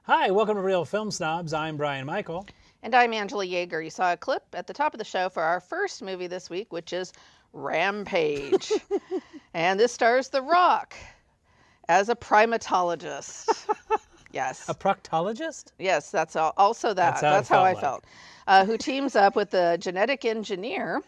Hi, welcome to Real Film Snobs. I'm Brian Michael. And I'm Angela Yeager. You saw a clip at the top of the show for our first movie this week, which is Rampage. And this stars The Rock as a primatologist. Yes. A proctologist? Yes, that's also that. That's how I felt. Who teams up with a genetic engineer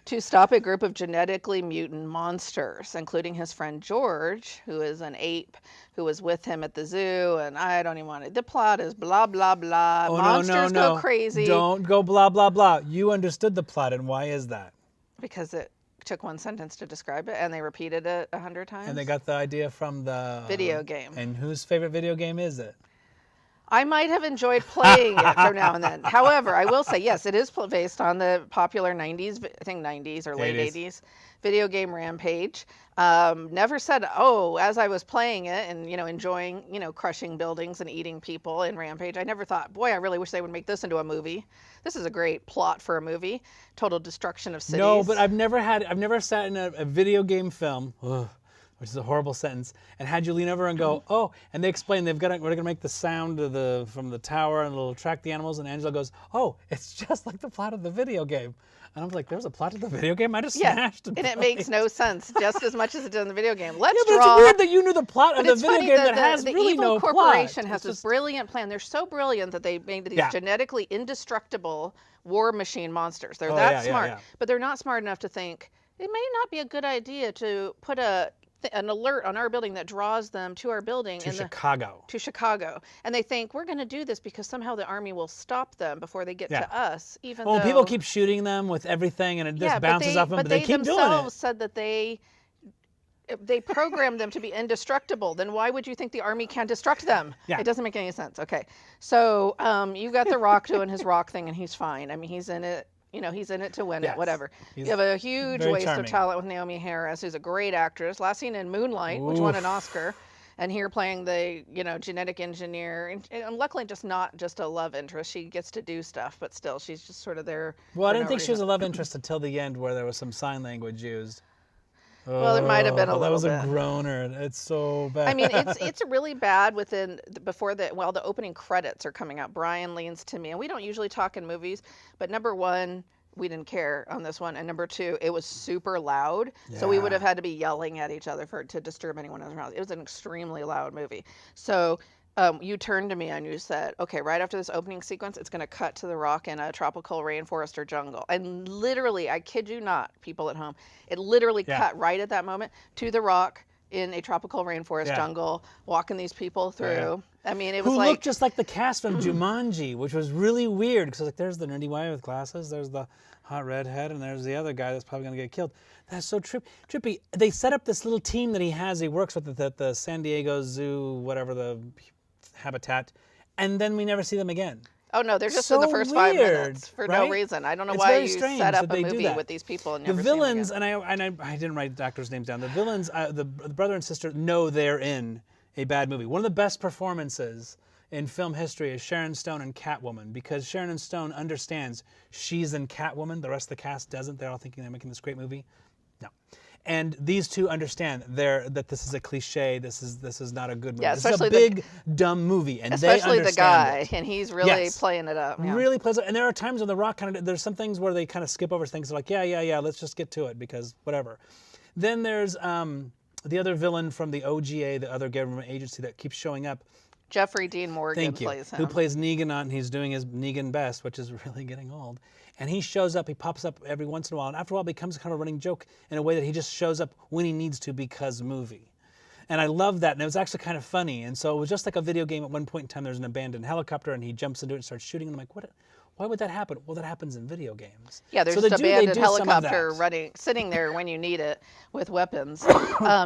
to stop a group of genetically mutant monsters, including his friend George, who is an ape who was with him at the zoo. And I don't even want it. The plot is blah, blah, blah. Oh, Monsters go crazy. Don't go blah, blah, blah. You understood the plot, and why is that? Because it took one sentence to describe it, and they repeated it 100 times. And they got the idea from the... video game. And whose favorite video game is it? I might have enjoyed playing it from now and then. However, I will say, yes, it is based on the popular 90s, I think 90s or late 80s video game Rampage. Never said, oh, as I was playing it and, enjoying, crushing buildings and eating people in Rampage, I never thought, boy, I really wish they would make this into a movie. This is a great plot for a movie. Total destruction of cities. No, but I've never sat in a video game film. Ugh, which is a horrible sentence, and had you lean over and go, oh, and they explain we're gonna make the sound from the tower and it'll attract the animals, and Angela goes, oh, it's just like the plot of the video game. And I'm like, there's a plot to the video game? I just smashed it. And it makes no sense, just as much as it did in the video game. Let's but draw. It's weird that you knew the plot of the video game that has really no plot. The evil corporation has this brilliant plan. They're so brilliant that they made these genetically indestructible war machine monsters. They're that smart, but they're not smart enough to think it may not be a good idea to put an alert on our building that draws them to our building to Chicago. And they think we're going to do this because somehow the army will stop them before they get to us, even though people keep shooting them with everything and it just bounces off them, but they keep doing it. But they themselves said that they programmed them to be indestructible. Then why would you think the army can't destruct them? It doesn't make any sense. Okay, so you got The Rock doing his rock thing, and he's fine. I mean, he's in it. He's in it to win it, whatever. You have a huge waste of talent with Naomi Harris, who's a great actress. Last seen in Moonlight, which won an Oscar. And here playing the, genetic engineer. And luckily not just a love interest. She gets to do stuff, but still, she's just sort of there. Well, I didn't think she was a love interest until the end where there was some sign language used. Well, there might have been a little bit. That was a groaner. It's so bad. I mean, it's really bad before the opening credits are coming out. Brian leans to me, and we don't usually talk in movies, but number one, we didn't care on this one, and number two, it was super loud, so we would have had to be yelling at each other to disturb anyone else around. It was an extremely loud movie. So you turned to me and you said, okay, right after this opening sequence, it's going to cut to The Rock in a tropical rainforest or jungle. And literally, I kid you not, people at home, it literally cut right at that moment to The Rock in a tropical rainforest jungle, walking these people through. I mean, it was Who looked just like the cast from Jumanji, which was really weird, because there's the nerdy guy with glasses, there's the hot redhead, and there's the other guy that's probably going to get killed. That's so trippy. They set up this little team that he works with at the San Diego Zoo, whatever the habitat, and then we never see them again. Oh, no, they're just in the first 5 minutes for no reason. I don't know why you set up a movie with these people and never see them again. The villains, I didn't write the actors' names down. The villains, the brother and sister, know they're in a bad movie. One of the best performances in film history is Sharon Stone in Catwoman, because Sharon Stone understands she's in Catwoman. The rest of the cast doesn't. They're all thinking they're making this great movie. No. And these two understand that this is a cliche. This is not a good movie. This is a big, dumb movie, and they understand the guy, and he's really playing it up. Yeah. Really plays it. And there are times when The Rock there's some things where they kind of skip over things. They're like, yeah, let's just get to it because whatever. Then there's the other villain from the OGA, the other government agency that keeps showing up. Jeffrey Dean Morgan plays him. Who plays Negan he's doing his Negan best, which is really getting old. And he shows up, he pops up every once in a while, and after a while becomes kind of a running joke in a way that he just shows up when he needs to because movie. And I love that, and it was actually kind of funny. And so it was just like a video game. At one point in time, there's an abandoned helicopter, and he jumps into it and starts shooting. And I'm like, Why would that happen? Well, that happens in video games. Yeah, there's so just abandoned some of helicopter that. sitting there when you need it with weapons.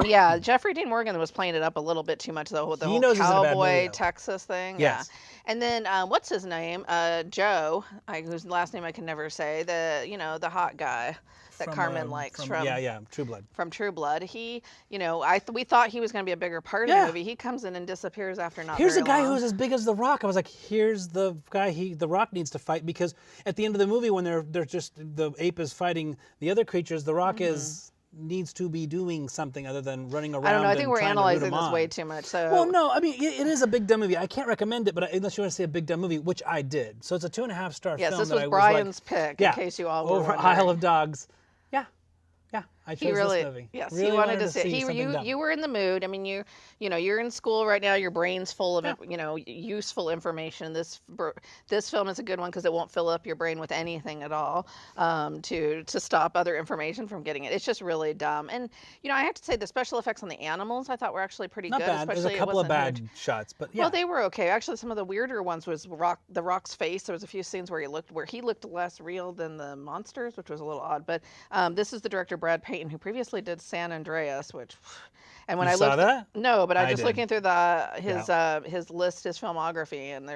Yeah, Jeffrey Dean Morgan was playing it up a little bit too much, though, with the He whole knows he's in a bad movie, cowboy though. Texas thing. Yes. Yeah. And then what's his name? Joe, whose last name I can never say. The hot guy that Carmen likes from True Blood. From True Blood. He, we thought he was going to be a bigger part of the movie. He comes in and disappears after not Here's very a guy long. who's as big as The Rock. I was like, here's the guy The Rock needs to fight, because at the end of the movie when they're just the ape is fighting the other creatures, The Rock needs to be doing something other than running around. I don't know. I think we're analyzing this way too much. So. Well, no, I mean it is a big dumb movie. I can't recommend it, but unless you want to see a big dumb movie, which I did. So it's a 2.5 star film. Yes, this was that Brian's pick. Yeah, in case you all were over wondering. Isle of Dogs. Yeah, I chose this movie. Yes, really he wanted to see. something dumb. You were in the mood. I mean, you're in school right now. Your brain's full of useful information. This film is a good one because it won't fill up your brain with anything at all to stop other information from getting it. It's just really dumb. And I have to say the special effects on the animals I thought were actually pretty Not good. bad. There's a couple of bad shots, but yeah. Well, they were okay. Actually, some of the weirder ones was The Rock's face. There was a few scenes where he looked less real than the monsters, which was a little odd. But this is the director Brad Peyton, who previously did San Andreas, and when you I saw looked, that? No, but I just did. looking through his list, his filmography, and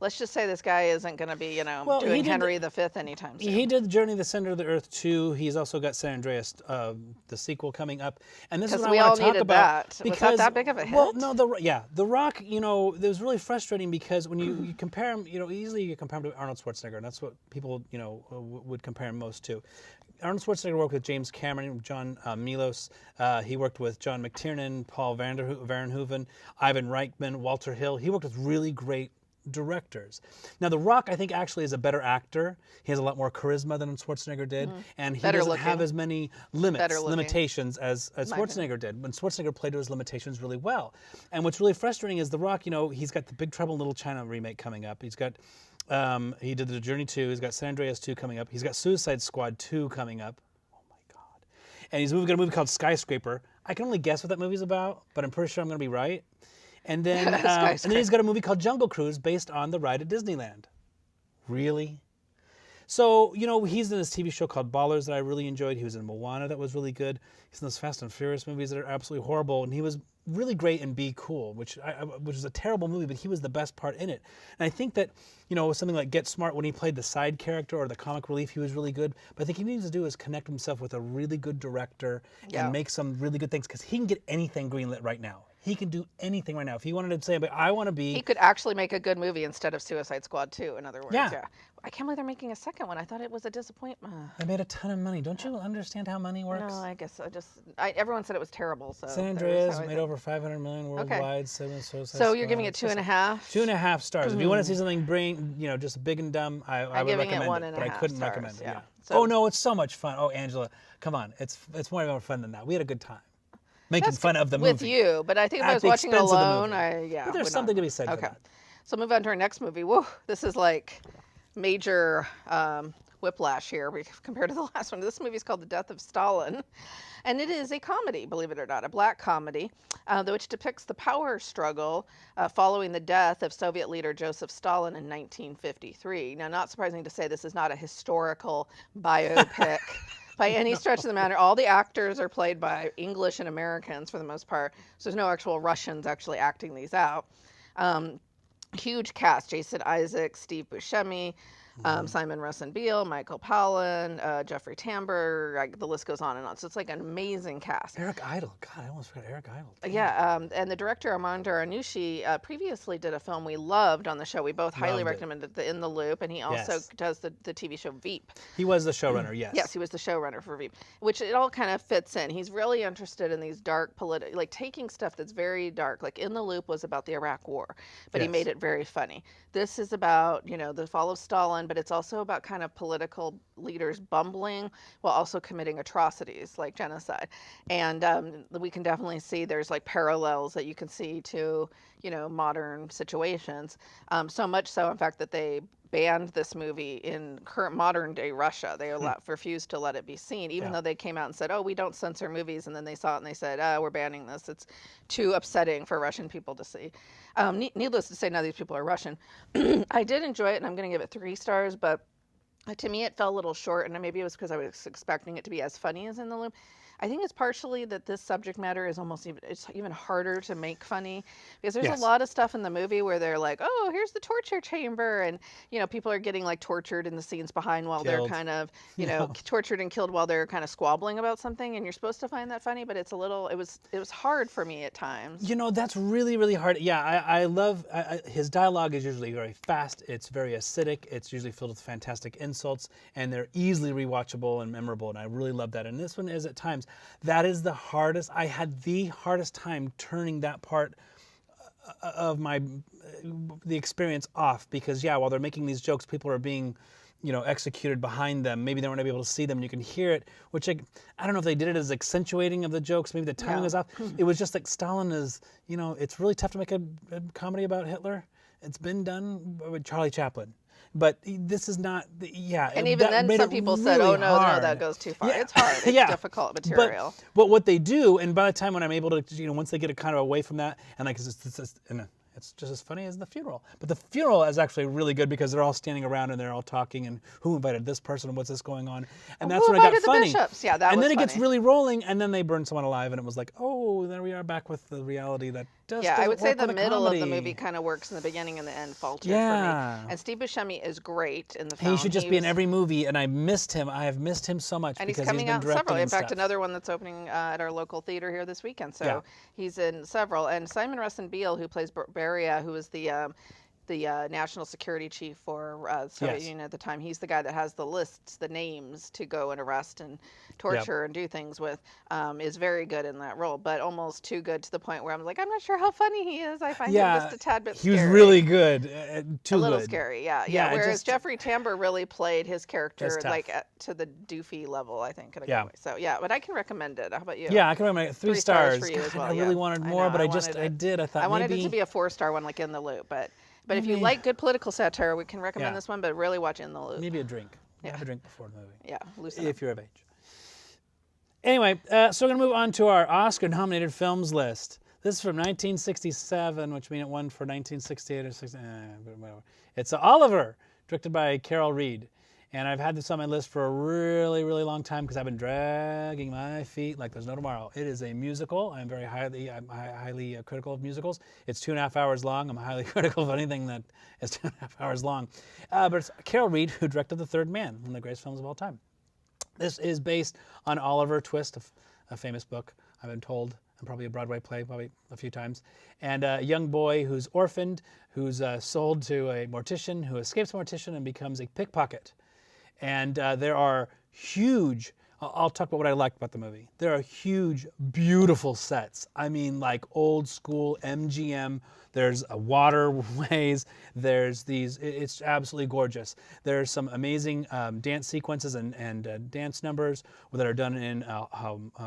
let's just say this guy isn't going to be doing Henry V anytime soon. He did Journey to the Center of the Earth 2. He's also got San Andreas, the sequel coming up, and this is what I want to talk about. Because was that big of a hit? Well, no, The Rock. It was really frustrating because when you compare him, easily you compare him to Arnold Schwarzenegger, and that's what people would compare him most to. Arnold Schwarzenegger worked with James Cameron, John Milos. He worked with John McTiernan, Paul Verhoeven, Ivan Reitman, Walter Hill. He worked with really great directors. Now, The Rock, I think, actually is a better actor. He has a lot more charisma than Schwarzenegger did, and he doesn't have as many limitations as Schwarzenegger did. When Schwarzenegger played to his limitations really well. And what's really frustrating is The Rock, he's got the Big Trouble in Little China remake coming up. He's got he did The Journey 2. He's got San Andreas 2 coming up. He's got Suicide Squad 2 coming up. Oh my God! And he's got a movie called Skyscraper. I can only guess what that movie's about, but I'm pretty sure I'm going to be right. And then, he's got a movie called Jungle Cruise based on the ride at Disneyland. Really? So, he's in this TV show called Ballers that I really enjoyed. He was in Moana that was really good. He's in those Fast and Furious movies that are absolutely horrible. And he was really great in Be Cool, which was a terrible movie, but he was the best part in it. And I think that, something like Get Smart, when he played the side character or the comic relief, he was really good. But I think he needs to do is connect himself with a really good director and make some really good things, because he can get anything greenlit right now. He can do anything right now. If he wanted to say, but I want to be... He could actually make a good movie instead of Suicide Squad 2, in other words. Yeah. I can't believe they're making a second one. I thought it was a disappointment. They made a ton of money. Don't you understand how money works? No, I guess everyone said it was terrible. So San Andreas made over $500 million worldwide. Okay. So you're giving it 2.5? 2.5 stars. If you want to see something just big and dumb, I would recommend it. But I couldn't recommend it. Yeah. So, no, it's so much fun. Oh, Angela, come on. It's more fun than that. We had a good time. Making fun of the movie. With you, but I think if I was watching it alone, But there's something to be said for that. So move on to our next movie. Whoa, this is like major whiplash here compared to the last one. This movie is called The Death of Stalin, and it is a comedy, believe it or not, a black comedy, which depicts the power struggle following the death of Soviet leader Joseph Stalin in 1953. Now, not surprising to say, this is not a historical biopic. By any stretch of the matter. All the actors are played by English and Americans for the most part, so there's no actual Russians actually acting these out. Huge cast: Jason Isaacs, Steve Buscemi, Simon Rosenbiel, Michael Palin, Jeffrey Tambor, the list goes on and on. So it's like an amazing cast. Eric Idle. God, I almost forgot Eric Idle. Damn. Yeah, and the director, Armando Iannucci, previously did a film we loved on the show. We both highly recommended In the Loop, and he also does the TV show Veep. He was the showrunner, yes. Yes, he was the showrunner for Veep, which it all kind of fits in. He's really interested in these dark taking stuff that's very dark. Like In the Loop was about the Iraq War, but he made it very funny. This is about, the fall of Stalin, but it's also about kind of political leaders bumbling while also committing atrocities like genocide. And we can definitely see there's like parallels that you can see to, modern situations. So much so, in fact, that they banned this movie in current modern day Russia. They refused to let it be seen, even Yeah. though they came out and said, "Oh, we don't censor movies," and then they saw it and they said, "We're banning this. It's too upsetting for Russian people to see." Needless to say, none of these people are Russian. I did enjoy it, and I'm going to give it 3 stars, but to me it fell a little short, and maybe it was because I was expecting it to be as funny as In the Loop. I think it's partially that this subject matter is it's even harder to make funny, because there's Yes. a lot of stuff in the movie where they're like, oh, here's the torture chamber, and people are getting like tortured in the scenes behind while they're Killed. kind of Yeah. tortured and killed while they're kind of squabbling about something, and you're supposed to find that funny, but it was hard for me at times. That's really, really hard. Yeah, I love his dialogue is usually very fast. It's very acidic. It's usually filled with fantastic insults, and they're easily rewatchable and memorable. And I really love that. And this one is at times. That is the hardest. I had the hardest time turning that part of the experience off, because while they're making these jokes, people are being executed behind them. Maybe they weren't able to see them, and you can hear it, which I don't know if they did it as accentuating of the jokes. Maybe the timing was off. It was just like Stalin is, it's really tough to make a comedy about Hitler. It's been done with Charlie Chaplin. But this is not, And even then, some people said, really "Oh no, hard. that goes too far." Yeah. It's hard. It's difficult material. But what they do, and by the time when I'm able to, once they get it kind of away from that, and like it's just as funny as the funeral. But the funeral is actually really good because they're all standing around and they're all talking, and who invited this person, and what's this going on, and that's when it got funny. Bishops? Yeah, that and was then it gets funny. really rolling, and then they burn someone alive, and it was like, oh, there we are back with the reality that just I would say doesn't work the with a middle of the comedy. movie kind of works, and the beginning and the end faltered Yeah. for me. And Steve Buscemi is great in the film. He should just be in every movie, and I missed him. I have missed him so much And because he's coming been out in directing several. In and fact, stuff. another one that's opening at our local theater here this weekend. So Yeah. he's in several. And Simon Rustin Beale, who plays Beria, who is the national security chief for the Soviet Yes. Union at the time, he's the guy that has the lists, the names to go and arrest and torture and do things with, is very good in that role, but almost too good to the point where I'm like, I'm not sure how funny he is. I find him just a tad bit he scary. was really good. Too a little good. scary, Yeah, Whereas just- Jeffrey Tambor really played his character That's tough. like to the doofy level, I think. In a Yeah. good way. So but I can recommend it. How about you? Yeah, I can remember 3 stars. for you as God, well. I really wanted more, but I did. I thought I wanted maybe it to be a 4-star one, like In the Loop. But if you Maybe- like good political satire, we can recommend Yeah. this one. But really watch In the Loop. maybe a drink. Yeah. Have a drink before the movie. Yeah, loosen up. If you're of age. Anyway, so we're going to move on to our Oscar-nominated films list. This is from 1967, which means it won for 1968 or 60. Whatever. It's Oliver, directed by Carol Reed. And I've had this on my list for a really, really long time because I've been dragging my feet like there's no tomorrow. It is a musical. I'm highly critical of musicals. It's 2.5 hours long. I'm highly critical of anything that is 2.5 hours long. But it's Carol Reed who directed The Third Man, one of the greatest films of all time. This is based on Oliver Twist, a famous book, I've been told, and probably a Broadway play, probably a few times. And a young boy who's orphaned, who's sold to a mortician, who escapes a mortician and becomes a pickpocket. And there are huge, I'll talk about what I liked about the movie. There are huge, beautiful sets. I mean, like old school MGM. There's waterways. There's these, it's absolutely gorgeous. There's some amazing dance sequences and dance numbers that are done in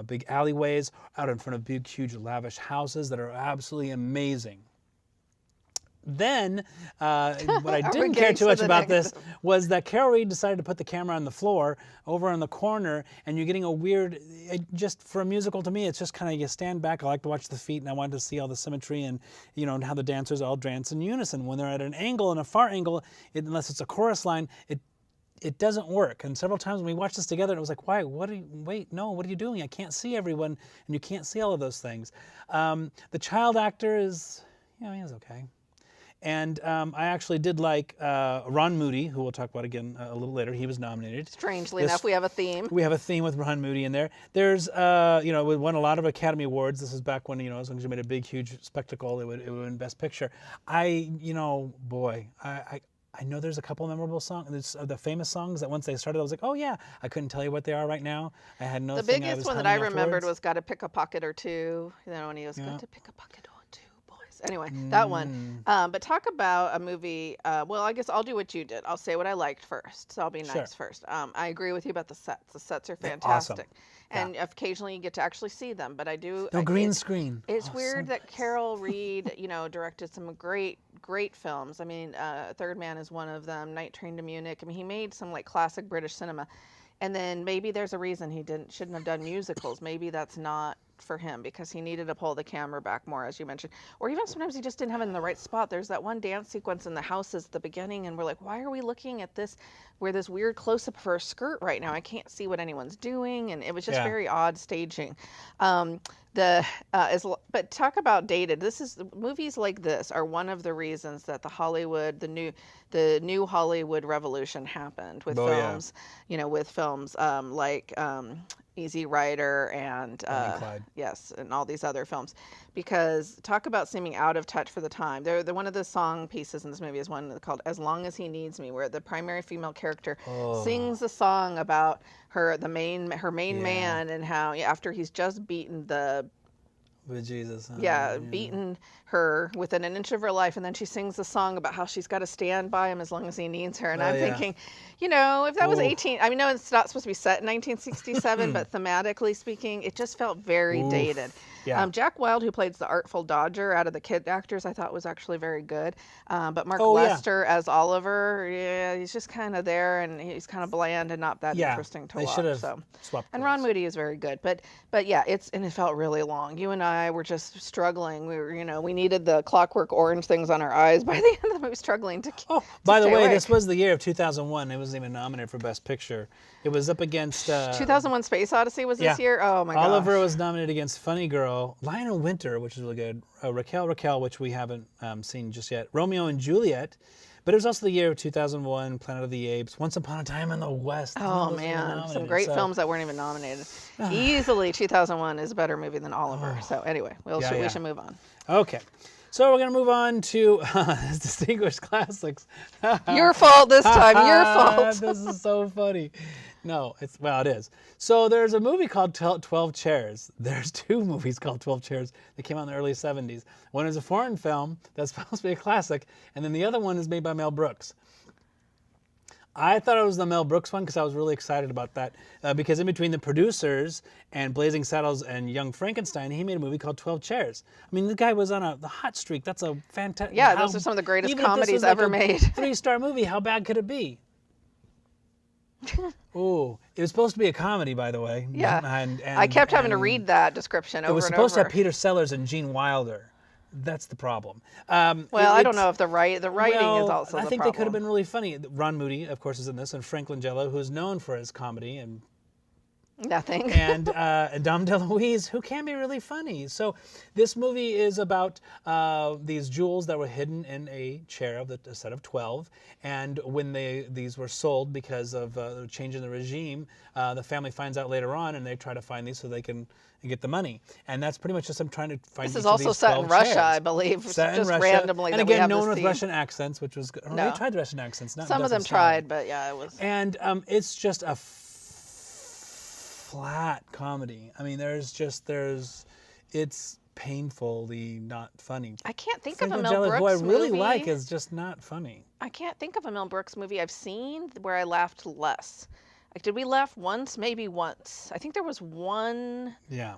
big alleyways, out in front of big, huge, lavish houses that are absolutely amazing. Then, what I didn't care too much about this was that Carol Reed decided to put the camera on the floor over in the corner, and you're getting a weird, just for a musical to me, it's just kind of you stand back. I like to watch the feet, and I wanted to see all the symmetry and, and how the dancers all dance in unison. When they're at an angle, and a far angle, unless it's a chorus line, it doesn't work. And several times when we watched this together, it was like, why? What are you doing? I can't see everyone, and you can't see all of those things. The child actor is, he's okay. And I actually did like Ron Moody, who we'll talk about again a little later. He was nominated. Strangely enough, we have a theme. We have a theme with Ron Moody in there. There's, we won a lot of Academy Awards. This is back when, as long as you made a big, huge spectacle, it would win Best Picture. I know there's a couple memorable songs, the famous songs that once they started, I was like, oh yeah, I couldn't tell you what they are right now. I had no. The biggest one that I remembered was "Got to Pick a Pocket or Two." When he was "Got to pick a pocket or two, boys," Anyway, that one. But talk about a movie. Well, I guess I'll do what you did. I'll say what I liked first. So I'll be nice first. I agree with you about the sets. The sets are fantastic. Awesome. And occasionally you get to actually see them. But I do. No green screen. It's weird that Carol Reed, directed some great films. I mean, Third Man is one of them. Night Train to Munich. I mean, he made some like classic British cinema. And then maybe there's a reason he shouldn't have done musicals. Maybe that's not for him because he needed to pull the camera back more, as you mentioned. Or even sometimes he just didn't have it in the right spot. There's that one dance sequence in the houses at the beginning, and we're like, why are we looking at this, where this weird close-up of her skirt right now? I can't see what anyone's doing, and it was just very odd staging. But talk about dated. Movies like this are one of the reasons that the new Hollywood revolution happened with films. With films like Easy Rider and and all these other films, because talk about seeming out of touch for the time. They're one of the song pieces in this movie is one called "As Long as He Needs Me," where the primary female character sings a song about her main man, and how after he's just beaten Jesus. Beaten her within an inch of her life, and then she sings a song about how she's got to stand by him as long as he needs her. And I'm thinking, if that was 18, I mean, no, it's not supposed to be set in 1967, but thematically speaking, it just felt very dated. Yeah. Jack Wilde, who plays the Artful Dodger out of the kid actors, I thought was actually very good. But Mark Lester as Oliver, he's just kind of there, and he's kind of bland and not that interesting to watch. They should have swapped. And Ron Moody is very good, but it felt really long. You and I were just struggling. We needed the Clockwork Orange things on our eyes by the end of the movie, struggling to. By the way, this was the year of 2001. It wasn't even nominated for Best Picture. It was up against 2001: Space Odyssey was this year. Oh my gosh. Oliver was nominated against Funny Girl, Lionel Winter, which is really good, Raquel, which we haven't seen just yet, Romeo and Juliet. But it was also the year of 2001, Planet of the Apes, Once Upon a Time in the West. Oh man, some great films that weren't even nominated. Easily 2001 is a better movie than Oliver. So anyway, we should move on. Okay. So we're going to move on to Distinguished Classics. Your fault this time, your fault. This is so funny. No, it is. So there's a movie called 12 Chairs. There's two movies called 12 Chairs that came out in the early 70s. One is a foreign film that's supposed to be a classic, and then the other one is made by Mel Brooks. I thought it was the Mel Brooks one because I was really excited about that. Because in between the producers and Blazing Saddles and Young Frankenstein, he made a movie called 12 Chairs. I mean, the guy was on the hot streak. That's a fantastic... Yeah, those are some of the greatest comedies ever made. 3-star movie. How bad could it be? Ooh, it was supposed to be a comedy, by the way. Yeah, and I kept having to read that description over and over. It was supposed to have Peter Sellers and Gene Wilder. That's the problem. I don't know if the writing is also the problem. I think they could have been really funny. Ron Moody, of course, is in this, and Frank Langella, who's known for his comedy and nothing. And Dom DeLuise, who can be really funny. So this movie is about these jewels that were hidden in a chair of a set of 12. And when these were sold because of the change in the regime, the family finds out later on, and they try to find these so they can get the money. And that's pretty much just them trying to find This is also set in Russia, I believe. Set just in Russia. Randomly. And again, no one with Russian accents, which was good. No. They tried Russian accents. Some of them tried, but yeah, it was. And it's just a flat comedy. I mean, it's painfully not funny. I can't think of a Mel Brooks who I really movie. like is just not funny. I can't think of a Mel Brooks movie I've seen where I laughed less. Like, did we laugh once? Maybe once. I think there was one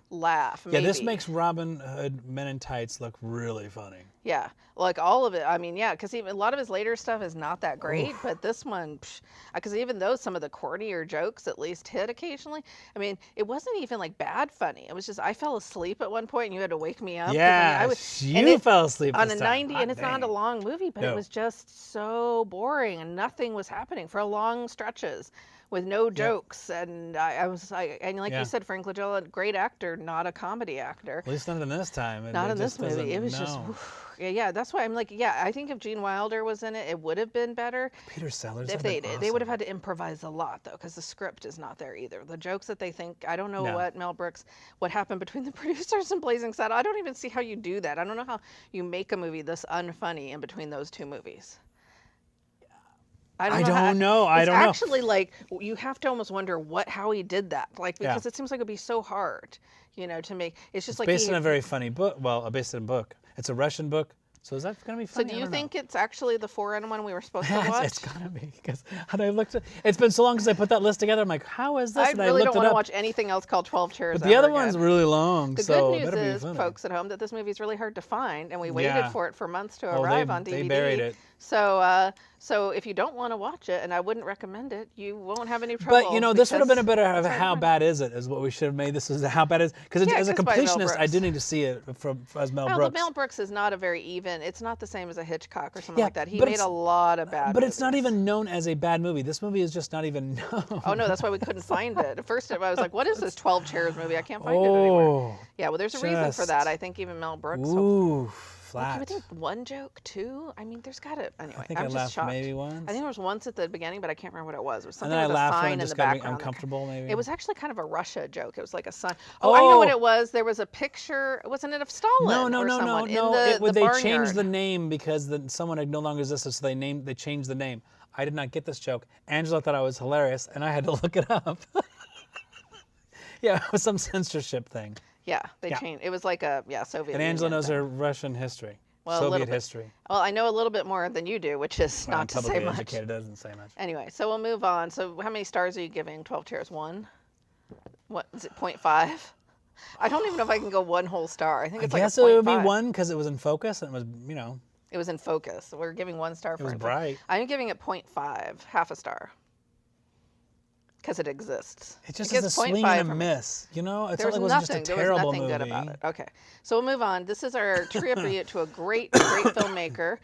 laugh. Maybe. Yeah, this makes Robin Hood Men in Tights look really funny. Yeah, like all of it. I mean, yeah, because even a lot of his later stuff is not that great, but this one, because even though some of the cornier jokes at least hit occasionally, I mean, it wasn't even like bad funny. It was just I fell asleep at one point and you had to wake me up. Yeah, you fell asleep on this a 90, time. and it's not a long movie, but it was just so boring and nothing was happening for long stretches. With no jokes, and I was like, and like you said, Frank Langella, great actor, not a comedy actor. At least not in this time. Not in this movie. It was just, yeah. That's why I'm like, I think if Gene Wilder was in it, it would have been better. Peter Sellers. If they would have had to improvise a lot though, because the script is not there either. The jokes that they think, I don't know what happened between the producers and Blazing Saddles. I don't even see how you do that. I don't know how you make a movie this unfunny in between those two movies. I don't know. It's actually like you have to almost wonder how he did that, like because it seems like it'd be so hard, to make. It's just like based on a very funny book. Well, based on a book. It's a Russian book So is that going to be So funny? do you think it's actually the Foreign one we were supposed to watch? It's gotta be, because had I looked at, it's been so long since I put that list together. I'm like, how is this? I And really looked don't want it to up. watch anything else called 12 Chairs. But the other ever one's again. really long. The so good news that'll be is, funny. folks at home, that this movie is really hard to find, and we waited Yeah. for it for months to Oh, arrive on DVD. they buried it. So if you don't want to watch it, and I wouldn't recommend it, you won't have any trouble. But you know, this would have been a better of hard to how find. bad is it? Is what we should have made. This is how bad is, because Yeah, as a 'cause by Mel completionist, I Brooks. do need to see it as Mel Well, Brooks. but Mel Brooks is not a very even. It's not the same as a Hitchcock or something Yeah, like that. He but made it's- a lot of bad. But it's not movies. even known as a bad movie. This movie is just not even known. Oh no, that's why we couldn't find it. At first, I was like, "What is this 12 Chairs movie? I can't find it anywhere." Oh, Yeah, well, there's a reason for just- that. I think even Mel Brooks. ooh, Like, you flat. would think one joke, two? I mean, there's got to. Anyway, I think I'm I just laughed shocked. maybe once. I think there was once at the beginning, but I can't remember what it was. It was And something then I with a laughed when sign it in just the got me background. uncomfortable, maybe. It was actually kind of a Russia joke. It was like a sign. Oh, I know what Oh! it was. There was a picture. Wasn't it of Stalin? No, or no, no, someone no. In the They barnyard. changed the name because someone had no longer existed, so they changed the name. I did not get this joke. Angela thought I was hilarious, and I had to look it up. Yeah, it was some censorship thing. Yeah, they Yeah. changed. It was like a Soviet. And Angela Union knows thing. her Russian history, Well, a little Soviet bit. history. Well, I know a little bit more than you do, which is Well, I'm not to say publicly much. educated, doesn't say much. Anyway, so we'll move on. So how many stars are you giving 12 Chairs? 1? What is it? 0.5? I don't even know if I can go one whole star. I think I it's guess like a it would be 0.5. 1 because it was in focus and it was, It was in focus. We're giving 1 star for it was it. bright. I'm giving it 0.5, half a star. Because it exists. It just It is a gets swing 0.5 and a from me. miss. You know, it's There not was like it was nothing. just a There was terrible nothing movie. good about it. Okay, so we'll move on. This is our tribute to a great filmmaker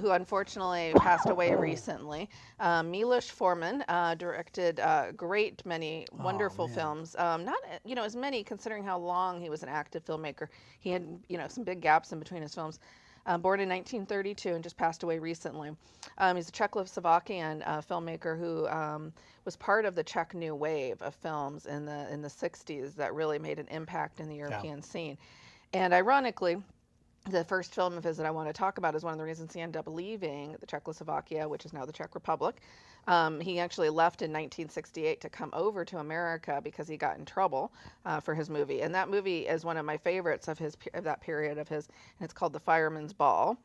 who unfortunately passed away recently. Milos Forman directed great many wonderful man. films. Not as many considering how long he was an active filmmaker. He had some big gaps in between his films. Born in 1932 and just passed away recently. He's a Czechoslovakian filmmaker who was part of the Czech New Wave of films in the 60s that really made an impact in the European scene. And ironically, the first film of his that I want to talk about is one of the reasons he ended up leaving the Czechoslovakia, which is now the Czech Republic. He actually left in 1968 to come over to America because he got in trouble for his movie. And that movie is one of my favorites of that period of his, and it's called The Fireman's Ball.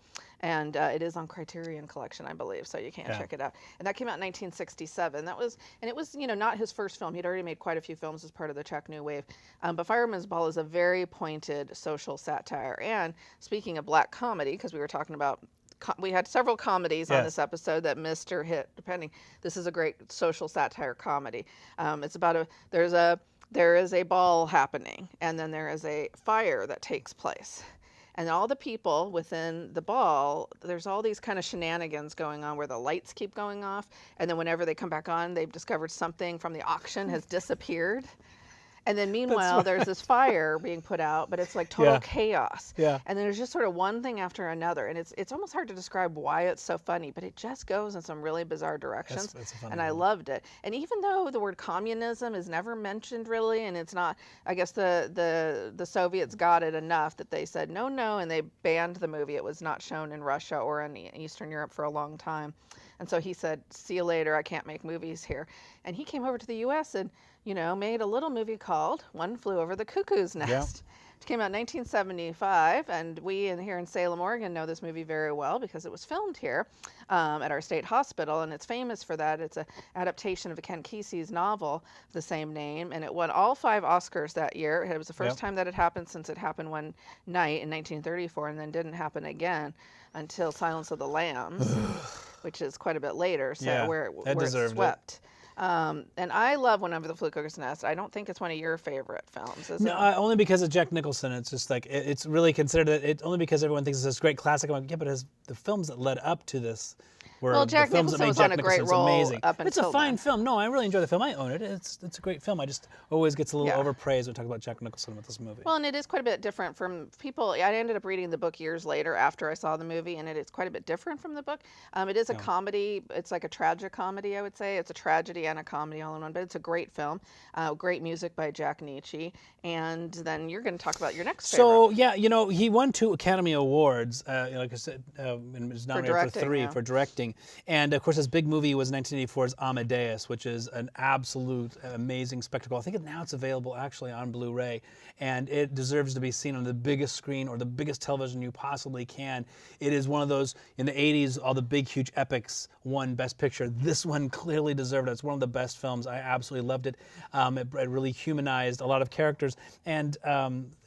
And it is on Criterion Collection, I believe, so you can check it out. And that came out in 1967. It was not his first film. He'd already made quite a few films as part of the Czech New Wave. But Fireman's Ball is a very pointed social satire. And speaking of black comedy, because we were talking about we had several comedies on this episode that missed or hit, depending. This is a great social satire comedy. It's about there is a ball happening, and then there is a fire that takes place. And all the people within the ball, there's all these kind of shenanigans going on where the lights keep going off. And then whenever they come back on, they've discovered something from the auction has disappeared. And then meanwhile, there's this fire being put out, but it's like total chaos. Yeah. And then there's just sort of one thing after another. And it's almost hard to describe why it's so funny, but it just goes in some really bizarre directions. It's a fun and I movie. loved it. And even though the word communism is never mentioned really, and it's not, I guess the Soviets got it enough that they said no, and they banned the movie. It was not shown in Russia or in Eastern Europe for a long time. And so he said, see you later, I can't make movies here. And he came over to the U.S. and, made a little movie called One Flew Over the Cuckoo's Nest. It came out in 1975, and we here in Salem, Oregon know this movie very well because it was filmed here at our state hospital, and it's famous for that. It's an adaptation of a Ken Kesey's novel of the same name, and it won all 5 Oscars that year. It was the first time that it happened since it happened one night in 1934, and then didn't happen again until Silence of the Lambs, which is quite a bit later, so where it swept. And I love One Over the Cuckoo's Nest. I don't think it's one of your favorite films, is it? No, only because of Jack Nicholson. It's just like it's really considered it only because everyone thinks it's this great classic. I'm like, yeah, but the films that led up to this were Jack the films that Nicholson made was Jack on a great Nicholson's role amazing. up It's a until fine then. film. No, I really enjoy the film. I own it. It's a great film. I just always gets a little overpraised when we talk about Jack Nicholson with this movie. Well, and it is quite a bit different from people. I ended up reading the book years later after I saw the movie, and it is quite a bit different from the book. It is a comedy. It's like a tragic comedy, I would say. It's a tragedy and a comedy all in one. But it's a great film. Great music by Iannucci. And then you're going to talk about your next favorite. So yeah, he won 2 Academy Awards, like I said, and was nominated for 3 for directing. And of course, his big movie was 1984's Amadeus, which is an absolute amazing spectacle. I think now it's available actually on Blu-ray, and it deserves to be seen on the biggest screen or the biggest television you possibly can. It is one of those, in the 80s, all the big, huge epics won Best Picture. This one clearly deserved it. It's one of the best films. I absolutely loved it. It really humanized a lot of characters. And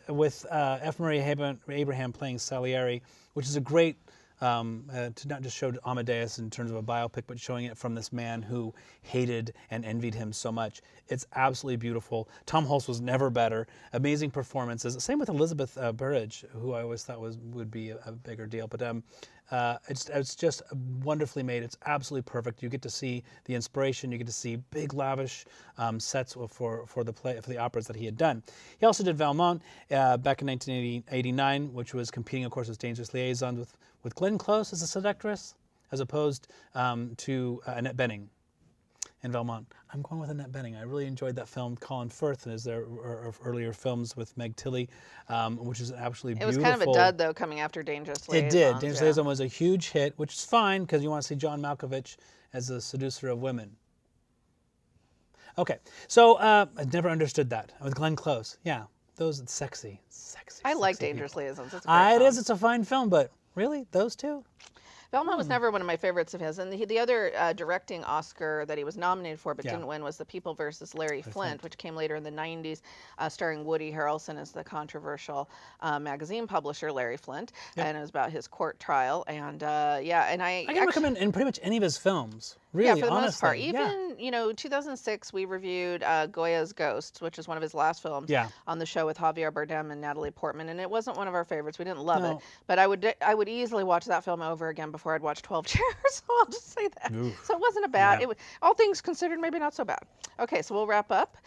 with F. Murray Abraham playing Salieri, which is a great, to not just show Amadeus in terms of a biopic, but showing it from this man who hated and envied him so much. It's absolutely beautiful. Tom Hulce was never better. Amazing performances. Same with Elizabeth Burridge, who I always thought would be a bigger deal. But it's just wonderfully made. It's absolutely perfect. You get to see the inspiration. You get to see big, lavish sets for the operas that he had done. He also did Valmont back in 1989, which was competing, of course, with Dangerous Liaisons with Glenn Close as a seductress, as opposed to Annette Bening in Valmont. I'm going with Annette Bening. I really enjoyed that film. Colin Firth, and their earlier films with Meg Tilly, which is absolutely beautiful. It was kind of a dud, though, coming after Dangerous Liaisons. It did. Dangerous Liaison was a huge hit, which is fine because you want to see John Malkovich as the seducer of women. Okay, so I never understood that with Glenn Close. Yeah, those sexy. I like sexy Dangerous people. Liaisons. It's a great film. It is. It's a fine film, but really, those two? Valmont was never one of my favorites of his. And the other directing Oscar that he was nominated for but didn't win was The People versus Larry Flint, which came later in the 90s, starring Woody Harrelson as the controversial magazine publisher, Larry Flint. And it was about his court trial. And I can recommend in pretty much any of his films. Really, yeah, for the honestly. most part. Even, 2006, we reviewed Goya's Ghosts, which is one of his last films, on the show with Javier Bardem and Natalie Portman. And it wasn't one of our favorites. We didn't love it. But I would easily watch that film over again before I'd watch 12 Chairs. So I'll just say that. Oof. So it wasn't a bad. All things considered, maybe not so bad. Okay, so we'll wrap up.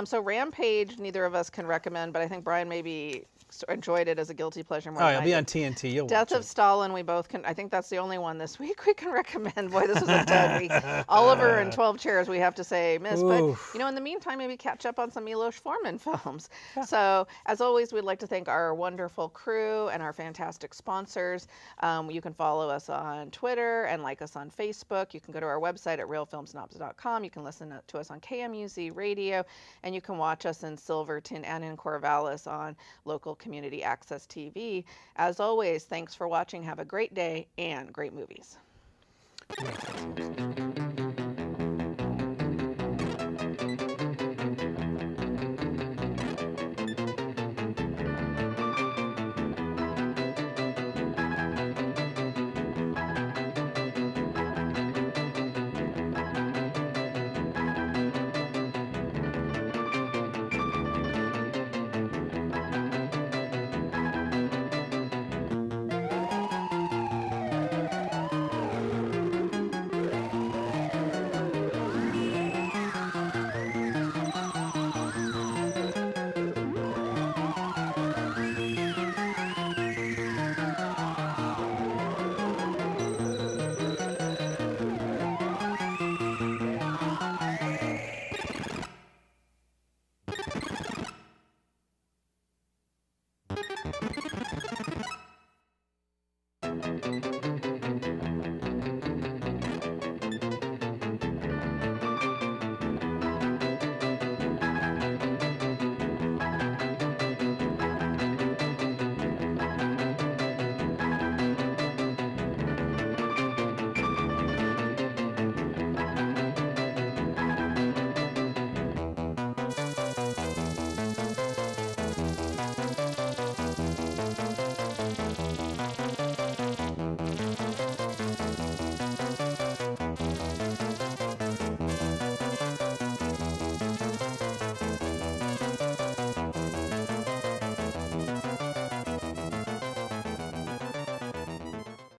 So Rampage, neither of us can recommend, but I think Brian maybe enjoyed it as a guilty pleasure more than it'll I be did. on TNT. You'll Death watch of Stalin, we both can. I think that's the only one this week we can recommend. Boy, this was a dud. Oliver and 12 Chairs, we have to say miss. Oof. But in the meantime, maybe catch up on some Milos Forman films. So as always, we'd like to thank our wonderful crew and our fantastic sponsors. You can follow us on Twitter and like us on Facebook. You can go to our website at realfilmsnobs.com. You can listen to us on KMUZ Radio, and you can watch us in Silverton and in Corvallis on local community access TV. As always, thanks for watching. Have a great day and great movies.